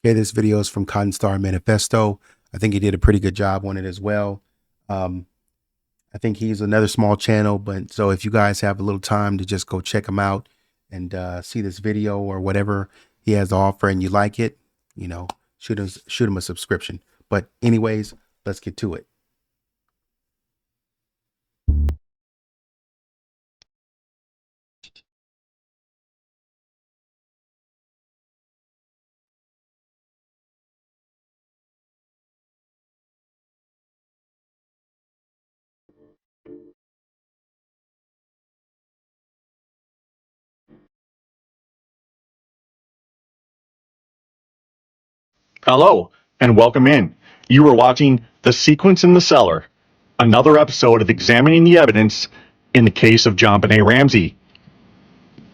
Okay, this video is from Cotton Star Manifesto. I think he did a pretty good job on it as well. I think he's another small channel, but so if you guys have a little time to just go check him out and see this video or whatever he has to offer and you like it, you know, shoot him a subscription. But anyways, let's get to it. Hello, and welcome in. You are watching The Sequence in the Cellar, another episode of examining the evidence in the case of JonBenet Ramsey.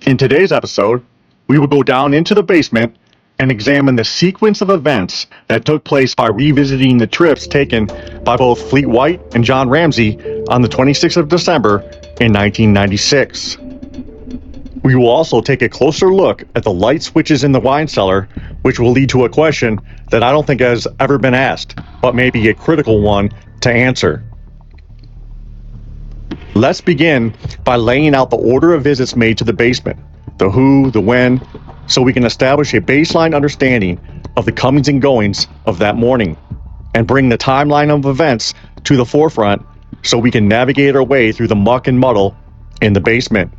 In today's episode, we will go down into the basement and examine the sequence of events that took place by revisiting the trips taken by both Fleet White and John Ramsey on the 26th of December in 1996. We will also take a closer look at the light switches in the wine cellar, which will lead to a question that I don't think has ever been asked, but may be a critical one to answer. Let's begin by laying out the order of visits made to the basement, the who, the when, so we can establish a baseline understanding of the comings and goings of that morning, and bring the timeline of events to the forefront so we can navigate our way through the muck and muddle in the basement.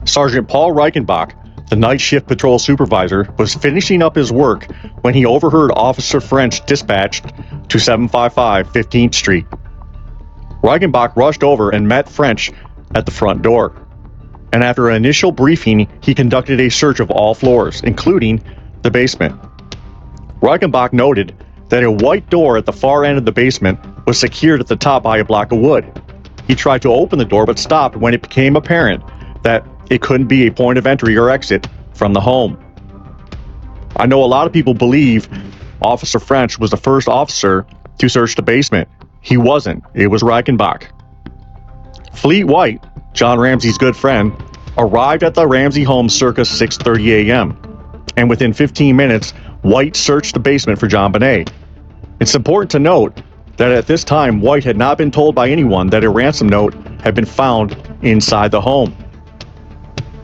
Sergeant Paul Reichenbach, the night shift patrol supervisor, was finishing up his work when he overheard Officer French dispatched to 755 15th Street. Reichenbach rushed over and met French at the front door, and after an initial briefing, he conducted a search of all floors, including the basement. Reichenbach noted that a white door at the far end of the basement was secured at the top by a block of wood. He tried to open the door but stopped when it became apparent that it couldn't be a point of entry or exit from the home. I know a lot of people believe Officer French was the first officer to search the basement. He wasn't. It was Reichenbach. Fleet White, John Ramsey's good friend, arrived at the Ramsey home circa 6:30 a.m. and within 15 minutes, White searched the basement for JonBenet. It's important to note that at this time, White had not been told by anyone that a ransom note had been found inside the home.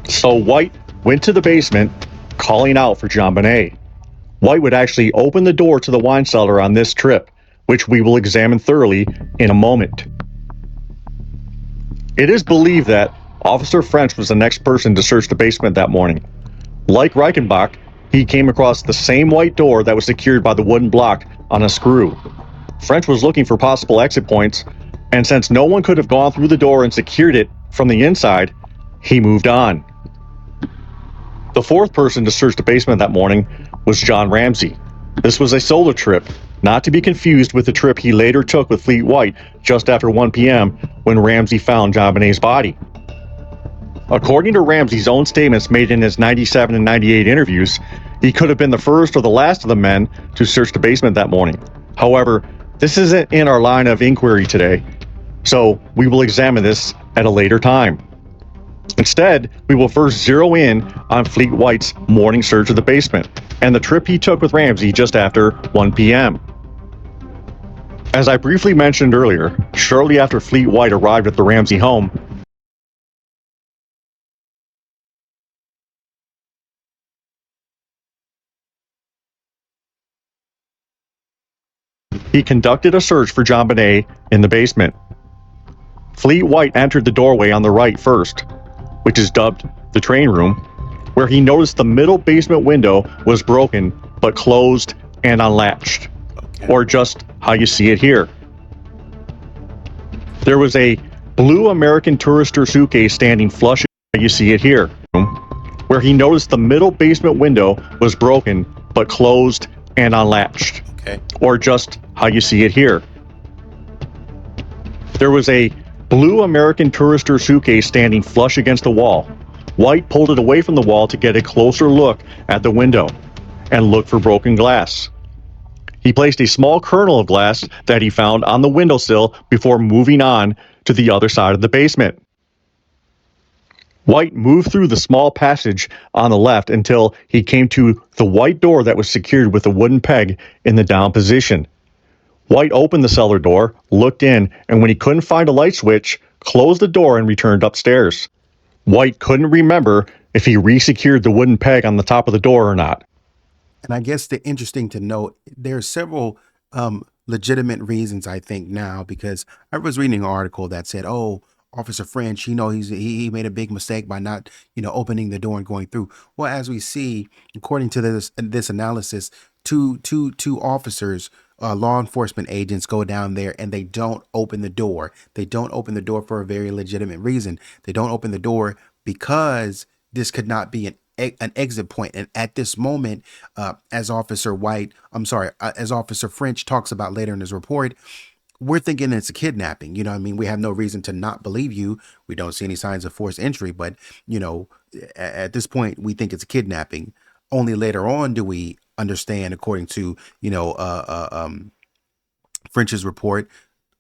So White went to the basement, calling out for JonBenet. White would actually open the door to the wine cellar on this trip, which we will examine thoroughly in a moment. It is believed that Officer French was the next person to search the basement that morning. Like Reichenbach, he came across the same white door that was secured by the wooden block on a screw. French was looking for possible exit points, and since no one could have gone through the door and secured it from the inside, he moved on. The fourth person to search the basement that morning was John Ramsey. This was a solo trip, not to be confused with the trip he later took with Fleet White just after 1 p.m. when Ramsey found JonBenet's body. According to Ramsey's own statements made in his 97 and 98 interviews, he could have been the first or the last of the men to search the basement that morning. However, this isn't in our line of inquiry today, so we will examine this at a later time. Instead, we will first zero in on Fleet White's morning search of the basement and the trip he took with Ramsey just after 1 p.m. As I briefly mentioned earlier, shortly after Fleet White arrived at the Ramsey home, he conducted a search for JonBenet in the basement. Fleet White entered the doorway on the right first, which is dubbed the train room, where he noticed the middle basement window was broken but closed and unlatched, or just how you see it here. There was a blue American Tourister suitcase standing flush, how you see it here, where he noticed the middle basement window was broken but closed and unlatched, or just how you see it here. There was a blue American Tourister suitcase standing flush against the wall. White pulled it away from the wall to get a closer look at the window and look for broken glass. He placed a small kernel of glass that he found on the windowsill before moving on to the other side of the basement. White moved through the small passage on the left until he came to the white door that was secured with a wooden peg in the down position. White opened the cellar door, looked in, and when he couldn't find a light switch, closed the door and returned upstairs. White couldn't remember if he resecured the wooden peg on the top of the door or not. And I guess the interesting to note, there are several legitimate reasons I think now, because I was reading an article that said, "Oh, Officer French, he made a big mistake by not opening the door and going through." Well, as we see, according to this analysis, two officers, law enforcement agents, go down there and they don't open the door. They don't open the door for a very legitimate reason. They don't open the door because this could not be an exit point. And at this moment, as as Officer French talks about later in his report, we're thinking it's a kidnapping. I mean, we have no reason to not believe you. We don't see any signs of forced entry, but at this point, we think it's a kidnapping. Only later on do we understand, according to French's report.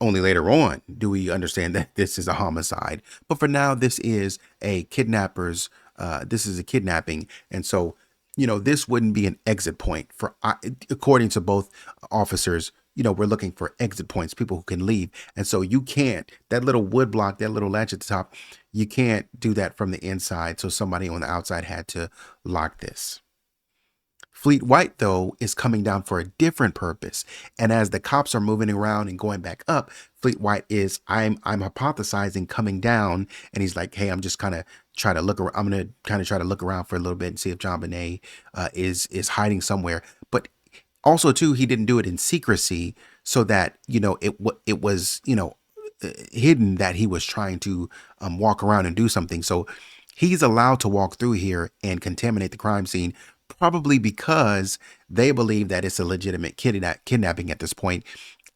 Only later on do we understand that this is a homicide. But for now, this is a kidnappers. This is a kidnapping, and so this wouldn't be an exit point for, according to both officers. We're looking for exit points, people who can leave, and so you can't, that little wood block, that little latch at the top, you can't do that from the inside. So somebody on the outside had to lock this. Fleet White, though, is coming down for a different purpose. And as the cops are moving around and going back up, Fleet White is, I'm hypothesizing, coming down, and he's like, "Hey, I'm just kind of try to look around. I'm gonna kind of try to look around for a little bit and see if JonBenet is hiding somewhere." But also, too, he didn't do it in secrecy, so that it was hidden that he was trying to walk around and do something. So he's allowed to walk through here and contaminate the crime scene, probably because they believe that it's a legitimate kidnapping at this point.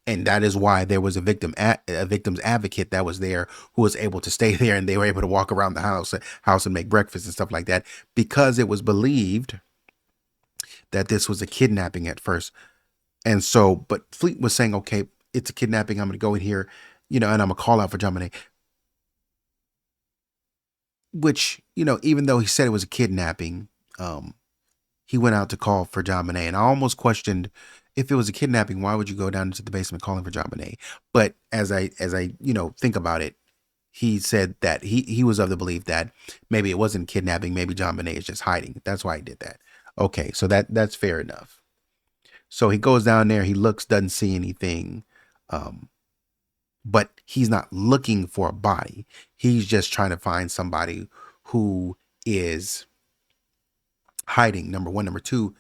And that is why there was a victim's advocate that was there, who was able to stay there, and they were able to walk around the house and make breakfast and stuff like that, because it was believed that this was a kidnapping at first. And so, but Fleet was saying, "Okay, it's a kidnapping. I'm going to go in here, and I'm going to call out for JonBenet." Which, even though he said it was a kidnapping, he went out to call for JonBenet. And I almost questioned, if it was a kidnapping, why would you go down into the basement calling for JonBenet? But as I think about it, he said that he was of the belief that maybe it wasn't kidnapping, maybe JonBenet is just hiding. That's why he did that. Okay, so that's fair enough. So he goes down there, he looks, doesn't see anything, but he's not looking for a body. He's just trying to find somebody who is hiding, number one. Number two,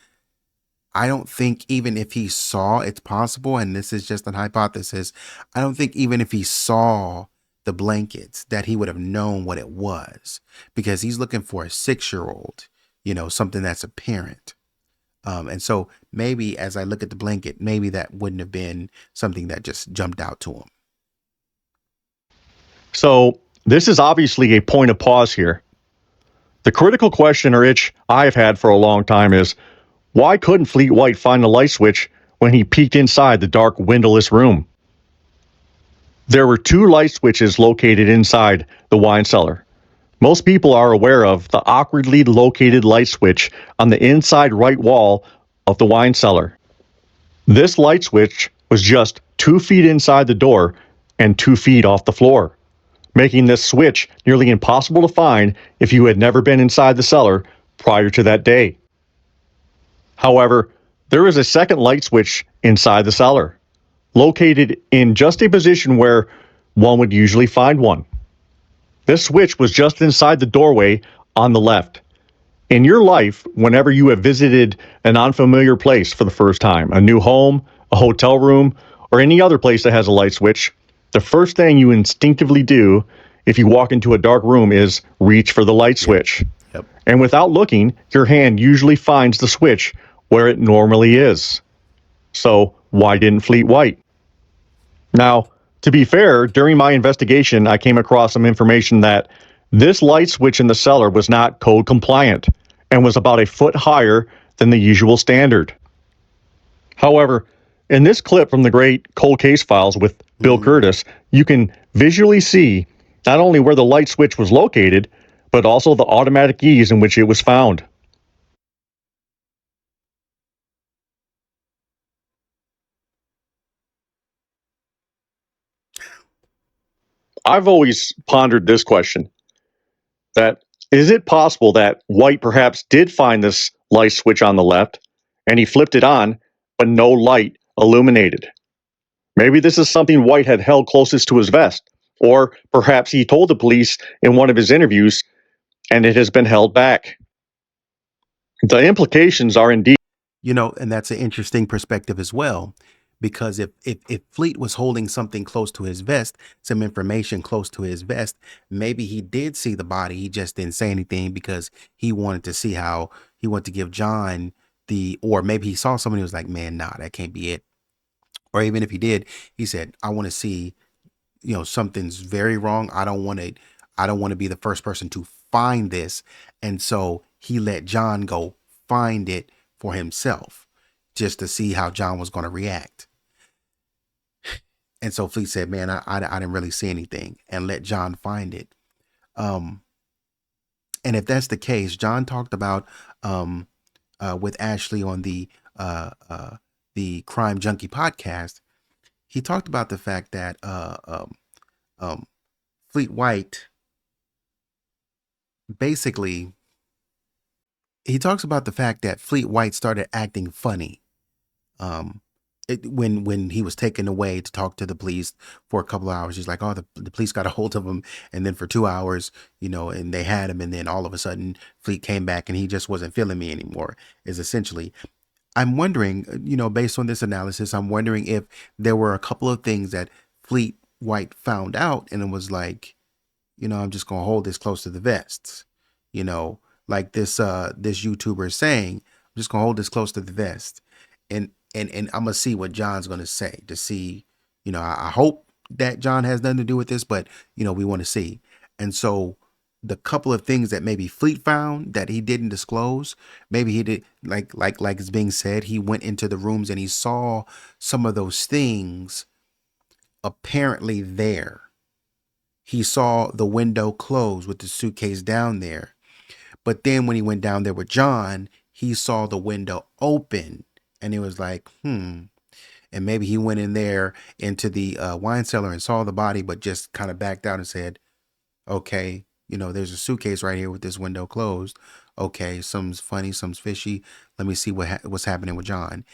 I don't think, even if he saw, it's possible, and this is just an hypothesis, I don't think even if he saw the blankets that he would have known what it was, because he's looking for a 6-year-old, something that's apparent. And so maybe as I look at the blanket, maybe that wouldn't have been something that just jumped out to him. So this is obviously a point of pause here. The critical question, or itch, I've had for a long time is, why couldn't Fleet White find the light switch when he peeked inside the dark, windowless room? There were 2 light switches located inside the wine cellar. Most people are aware of the awkwardly located light switch on the inside right wall of the wine cellar. This light switch was just 2 feet inside the door and 2 feet off the floor, making this switch nearly impossible to find if you had never been inside the cellar prior to that day. However, there is a second light switch inside the cellar, located in just a position where one would usually find one. This switch was just inside the doorway on the left. In your life, whenever you have visited an unfamiliar place for the first time, a new home, a hotel room, or any other place that has a light switch, the first thing you instinctively do if you walk into a dark room is reach for the light switch. Yep. And without looking, your hand usually finds the switch where it normally is. So why didn't Fleet White? Now, to be fair, during my investigation, I came across some information that this light switch in the cellar was not code compliant and was about a foot higher than the usual standard. However, in this clip from the great Cold Case Files with Bill Curtis, you can visually see not only where the light switch was located, but also the automatic ease in which it was found. I've always pondered this question, that is it possible that White perhaps did find this light switch on the left and he flipped it on, but no light illuminated? Maybe this is something White had held closest to his vest, or perhaps he told the police in one of his interviews and it has been held back. The implications are indeed. And that's an interesting perspective as well, because if Fleet was holding something close to his vest, some information close to his vest, maybe he did see the body. He just didn't say anything because he wanted to see how he wanted to give John or maybe he saw somebody who was like, man, nah, that can't be it. Or even if he did, he said, I want to see, something's very wrong. I don't want to be the first person to find this. And so he let John go find it for himself just to see how John was going to react. And so Fleet said, man, I didn't really see anything, and let John find it. Um, and if that's the case, John talked about with Ashley on the Crime Junkie podcast. He talked about the fact that Fleet White basically, he talks about the fact that Fleet White started acting funny um when he was taken away to talk to the police for a couple of hours. He's like, oh, the police got a hold of him, and then for 2 hours, and they had him, and then all of a sudden Fleet came back and he just wasn't feeling me anymore, is essentially. I'm wondering, based on this analysis, I'm wondering if there were a couple of things that Fleet White found out and it was like, I'm just gonna hold this close to the vest. You know, like this YouTuber is saying, I'm just gonna hold this close to the vest. And I'm gonna see what John's gonna say to see, I hope that John has nothing to do with this, but we want to see. And so the couple of things that maybe Fleet found that he didn't disclose, maybe he did, like it's being said, he went into the rooms and he saw some of those things apparently there. He saw the window closed with the suitcase down there. But then when he went down there with John, he saw the window open and it was like, And maybe he went in there into the wine cellar and saw the body, but just kind of backed out and said, okay, there's a suitcase right here with this window closed. Okay, some's funny, some's fishy. Let me see what's happening with John.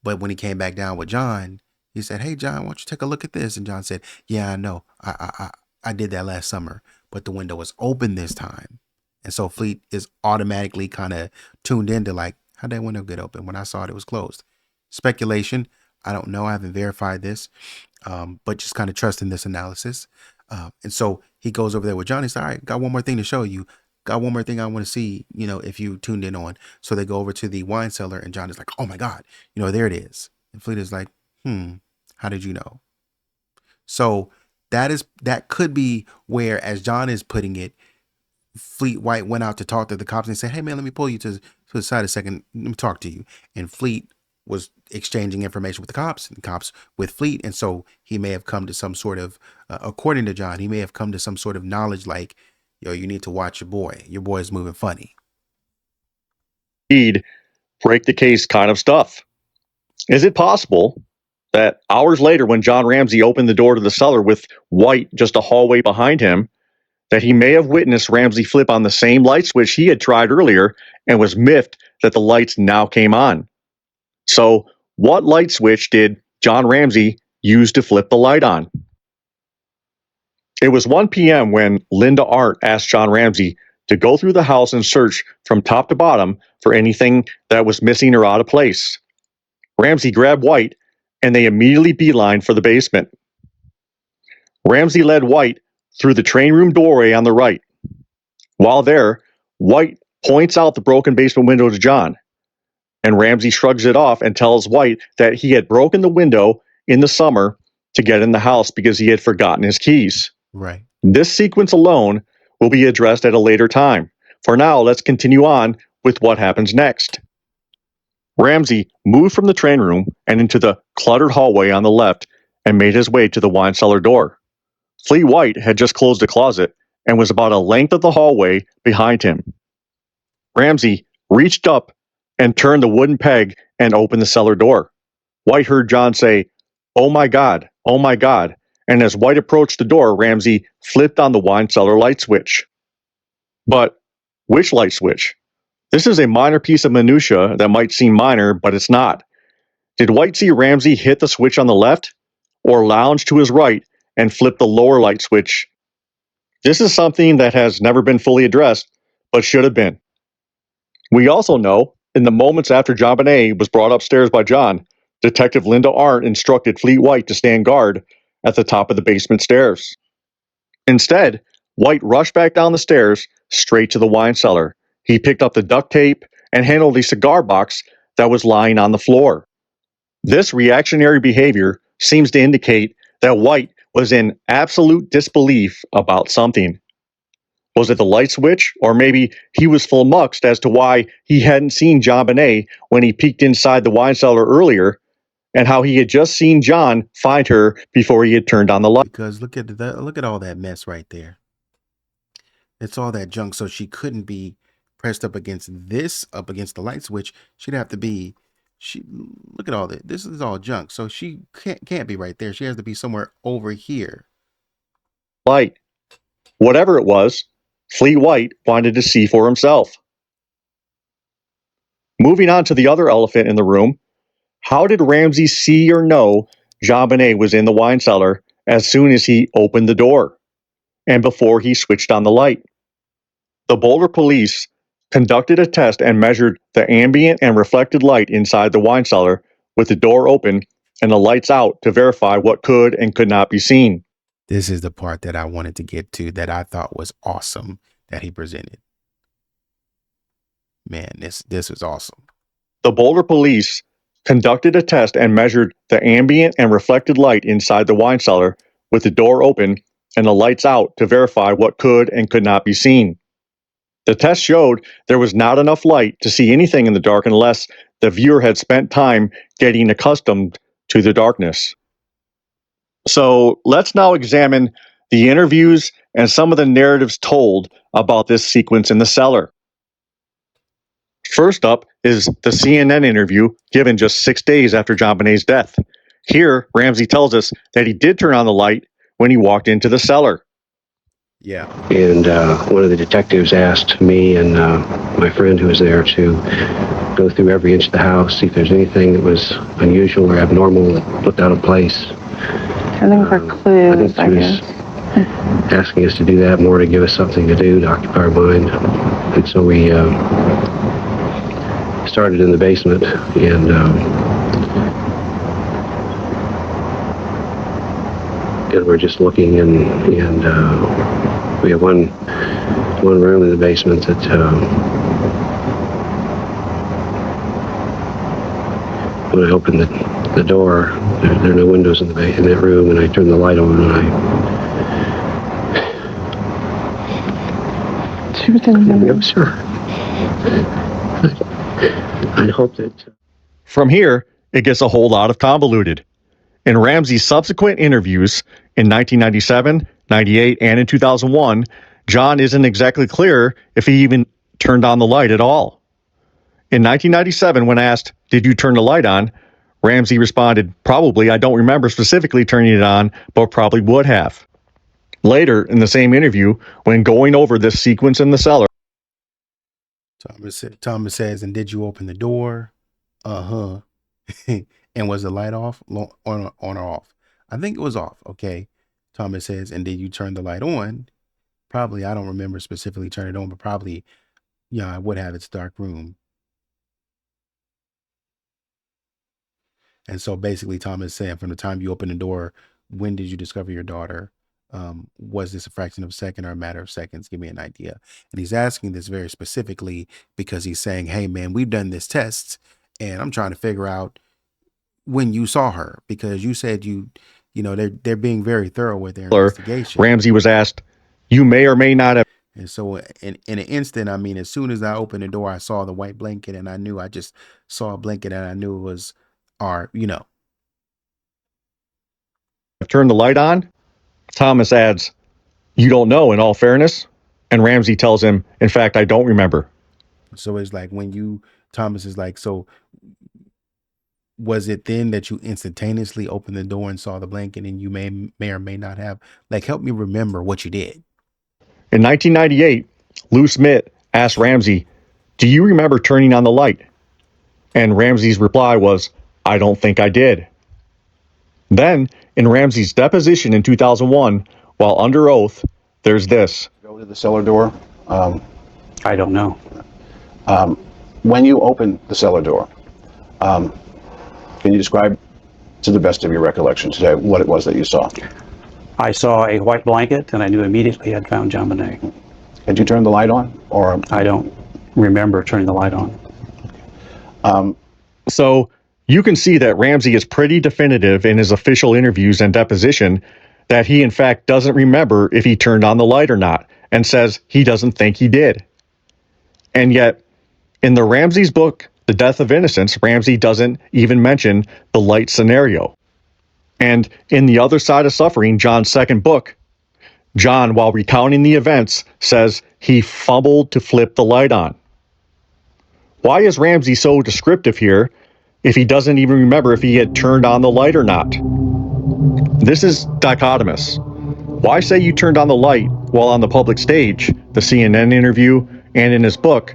But when he came back down with John, he said, hey, John, why don't you take a look at this? And John said, yeah, I know. I did that last summer, but the window was open this time. And so Fleet is automatically kind of tuned into like, how'd that window get open when I saw it was closed? Speculation. I don't know. I haven't verified this, but just kind of trusting this analysis. And so he goes over there with John. He's like, all right, got one more thing to show you. Got one more thing I want to see, if you tuned in on. So they go over to the wine cellar and John is like, oh my God, there it is. And Fleet is like, how did you know? So that could be where, as John is putting it, Fleet White went out to talk to the cops and said, hey man, let me pull you to the side a second. Let me talk to you. And Fleet was exchanging information with the cops and cops with Fleet. And so he may have come to some sort of, according to John, he may have come to some sort of knowledge like, yo, you need to watch your boy. Your boy is moving funny. Indeed, break the case kind of stuff. Is it possible that hours later, when John Ramsay opened the door to the cellar with White just a hallway behind him, that he may have witnessed Ramsay flip on the same light switch he had tried earlier and was miffed that the lights now came on? So, what light switch did John Ramsay use to flip the light on? It was 1 p.m. when Linda Art asked John Ramsay to go through the house and search from top to bottom for anything that was missing or out of place. Ramsay grabbed White and they immediately beelined for the basement. Ramsay led White through the train room doorway on the right. While there, White points out the broken basement window to John, and Ramsay shrugs it off and tells White that he had broken the window in the summer to get in the house because he had forgotten his keys. Right. This sequence alone will be addressed at a later time. For now, let's continue on with what happens next. Ramsay moved from the train room and into the cluttered hallway on the left and made his way to the wine cellar door. Fleet White had just closed the closet and was about a length of the hallway behind him. Ramsay reached up and turned the wooden peg and opened the cellar door. White heard John say, "Oh my God, oh my God." And as White approached the door, Ramsay flipped on the wine cellar light switch. But which light switch? This is a minor piece of minutia that might seem minor, but it's not. Did White see Ramsay hit the switch on the left, or lounge to his right and flip the lower light switch? This is something that has never been fully addressed, but should have been. We also know, in the moments after JonBenet was brought upstairs by John, Detective Linda Arndt instructed Fleet White to stand guard at the top of the basement stairs. Instead, White rushed back down the stairs, straight to the wine cellar. He picked up the duct tape and handled a cigar box that was lying on the floor. This reactionary behavior seems to indicate that White was in absolute disbelief about something. Was it the light switch? Or maybe he was flummoxed as to why he hadn't seen JonBenet when he peeked inside the wine cellar earlier, and how he had just seen John find her before he had turned on the light. Because look at all that mess right there. It's all that junk. So she couldn't be pressed up against the light switch. She'd have to be. Look at all that. This is all junk. So she can't be right there. She has to be somewhere over here. Light. Whatever it was, Fleet White wanted to see for himself. Moving on to the other elephant in the room, how did Ramsay see or know JonBenet was in the wine cellar as soon as he opened the door and before he switched on the light? The Boulder police conducted a test and measured the ambient and reflected light inside the wine cellar with the door open and the lights out to verify what could and could not be seen. This is the part that I wanted to get to that I thought was awesome that he presented. Man, this was awesome. The Boulder police conducted a test and measured the ambient and reflected light inside the wine cellar with the door open and the lights out to verify what could and could not be seen. The test showed there was not enough light to see anything in the dark unless the viewer had spent time getting accustomed to the darkness. So let's now examine the interviews and some of the narratives told about this sequence in the cellar. First up is the CNN interview given just 6 days after JonBenet's death. Here, Ramsay tells us that he did turn on the light when he walked into the cellar. Yeah. And one of the detectives asked me and my friend who was there to go through every inch of the house, see if there's anything that was unusual or abnormal that looked out of place. Looking for clues, I guess. Asking us to do that more to give us something to do to occupy our mind. And so we started in the basement and we're just looking and we have one room in the basement that when I opened the door, there are no windows in that room, and I turned the light on and She was in the Yes, sir. I hope that. From here, it gets a whole lot of convoluted. In Ramsay's subsequent interviews in 1997, 98, and in 2001, John isn't exactly clear if he even turned on the light at all. In 1997, when asked, "Did you turn the light on?" Ramsay responded, "Probably. I don't remember specifically turning it on, but probably would have." Later, in the same interview, when going over this sequence in the cellar, Thomas says, "And did you open the door?" Uh-huh. And was the light off? On or off? I think it was off. Okay. Thomas says, "And did you turn the light on?" Probably. I don't remember specifically turning it on, but probably, yeah, I would have. It's a dark room. And so basically Thomas saying, from the time you opened the door, when did you discover your daughter? Was this a fraction of a second or a matter of seconds? Give me an idea. And he's asking this very specifically because he's saying, hey man, we've done this test and I'm trying to figure out when you saw her, because you said they're being very thorough with their investigation. Ramsay was asked, "You may or may not have." And so in an instant, I mean, as soon as I opened the door, I saw the white blanket and I just saw a blanket and I knew it was Turn the light on? Thomas adds, "You don't know, in all fairness?" And Ramsay tells him, "In fact, I don't remember." So it's like Thomas is like, so was it then that you instantaneously opened the door and saw the blanket, and you may or may not have, like, help me remember what you did? In 1998, Lou Smith asked Ramsay, "Do you remember turning on the light?" And Ramsay's reply was, "I don't think I did." Then, in Ramsay's deposition in 2001, while under oath, there's this. Go to the cellar door. I don't know. When you opened the cellar door, can you describe, to the best of your recollection today, what it was that you saw? I saw a white blanket, and I knew immediately I'd found JonBenet. Had you turned the light on, or? I don't remember turning the light on. So you can see that Ramsay is pretty definitive in his official interviews and deposition that he in fact doesn't remember if he turned on the light or not, and says he doesn't think he did. And yet, in the Ramsay's book, The Death of Innocence, Ramsay doesn't even mention the light scenario. And in The Other Side of Suffering, John's second book, John, while recounting the events, says he fumbled to flip the light on. Why is Ramsay so descriptive here if he doesn't even remember if he had turned on the light or not? This is dichotomous. Why say you turned on the light while on the public stage, the CNN interview, and in his book,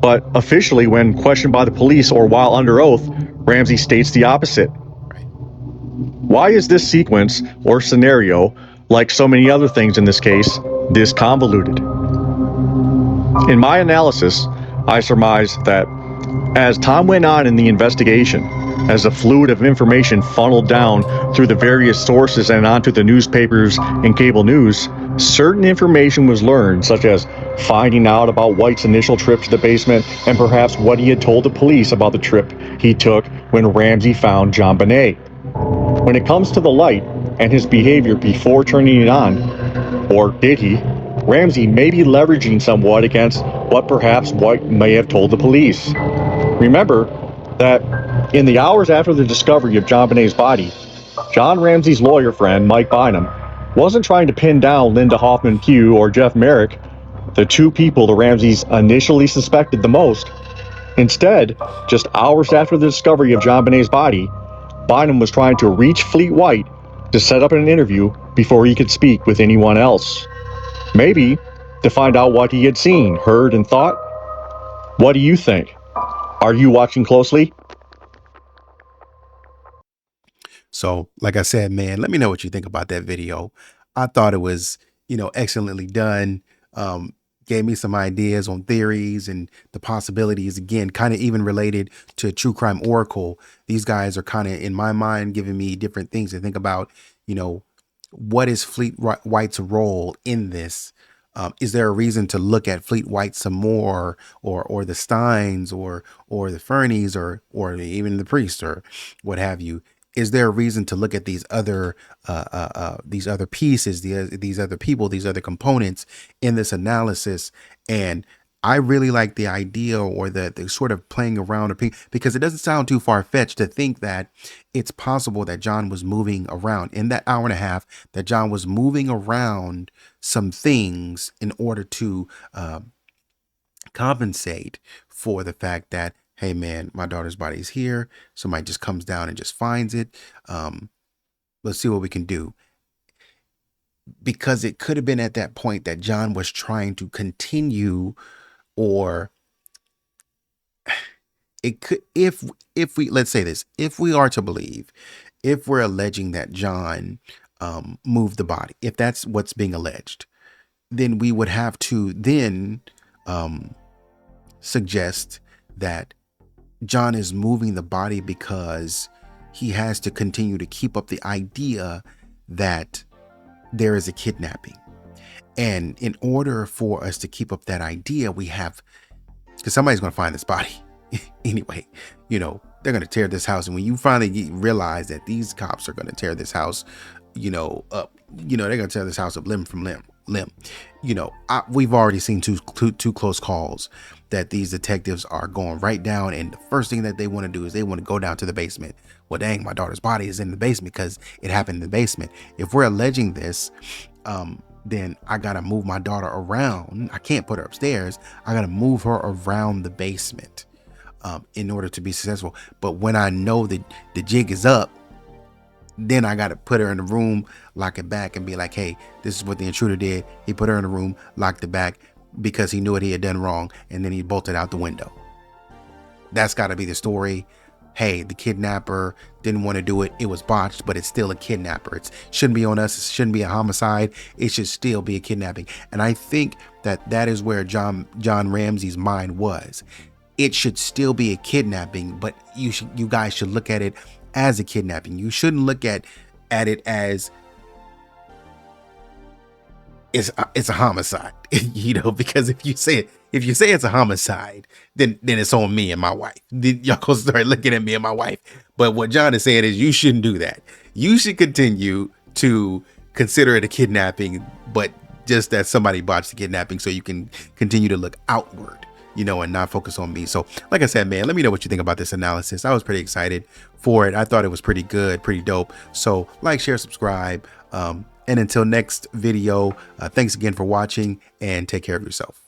but officially when questioned by the police or while under oath, Ramsay states the opposite? Why is this sequence or scenario, like so many other things in this case, this convoluted? In my analysis, I surmise that as time went on in the investigation, as a fluid of information funneled down through the various sources and onto the newspapers and cable news, certain information was learned, such as finding out about White's initial trip to the basement and perhaps what he had told the police about the trip he took when Ramsay found JonBenet. When it comes to the light and his behavior before turning it on, or did he, Ramsay may be leveraging somewhat against what perhaps White may have told the police. Remember that in the hours after the discovery of JonBenet's body, John Ramsay's lawyer friend, Mike Bynum, wasn't trying to pin down Linda Hoffman Pugh or Jeff Merrick, the two people the Ramsays initially suspected the most. Instead, just hours after the discovery of JonBenet's body, Bynum was trying to reach Fleet White to set up an interview before he could speak with anyone else. Maybe to find out what he had seen, heard, and thought. What do you think? Are you watching closely? So, like I said, man, let me know what you think about that video. I thought it was, excellently done. Gave me some ideas on theories and the possibilities, again, kind of even related to True Crime Oracle. These guys are kind of, in my mind, giving me different things to think about. What is Fleet White's role in this? Is there a reason to look at Fleet White some more, or the Steins, or the Fernies, or even the priest, or what have you? Is there a reason to look at these other pieces, these other people, these other components in this analysis? And I really like the idea, or the sort of playing around, because it doesn't sound too far-fetched to think that it's possible that John was moving around in that hour and a half, that John was moving around some things in order to compensate for the fact that, hey man, my daughter's body is here. Somebody just comes down and just finds it. Let's see what we can do. Because it could have been at that point that John was trying to continue, or it could, if we, let's say this, if we are to believe, if we're alleging that John moved the body, if that's what's being alleged, then we would have to then suggest that John is moving the body because he has to continue to keep up the idea that there is a kidnapping. And in order for us to keep up that idea, we have, because somebody's going to find this body anyway, they're going to tear this house. And when you finally realize that these cops are going to tear this house, up, they're going to tear this house up limb from limb. We've already seen two close calls that these detectives are going right down, and the first thing that they want to do is they want to go down to the basement. Well, dang, my daughter's body is in the basement because it happened in the basement. If we're alleging this, then I gotta move my daughter around. I can't put her upstairs. I gotta move her around the basement in order to be successful. But when I know that the jig is up, then I gotta put her in the room, lock it back, and be like, hey, this is what the intruder did. He put her in the room, locked it back because he knew what he had done wrong, and then he bolted out the window. That's gotta be the story. Hey, the kidnapper didn't want to do it. It was botched, but it's still a kidnapper. It shouldn't be on us. It shouldn't be a homicide. It should still be a kidnapping. And I think that is where John Ramsey's mind was. It should still be a kidnapping, but you guys should look at it as a kidnapping. You shouldn't look at it as it's a homicide, because if you say it's a homicide, then it's on me and my wife. Y'all gonna start looking at me and my wife. But what John is saying is you shouldn't do that. You should continue to consider it a kidnapping, but just that somebody botched the kidnapping, so you can continue to look outward, and not focus on me. So like I said, man, let me know what you think about this analysis. I was pretty excited for it. I thought it was pretty good, pretty dope. So like, share, subscribe. And until next video, thanks again for watching, and take care of yourself.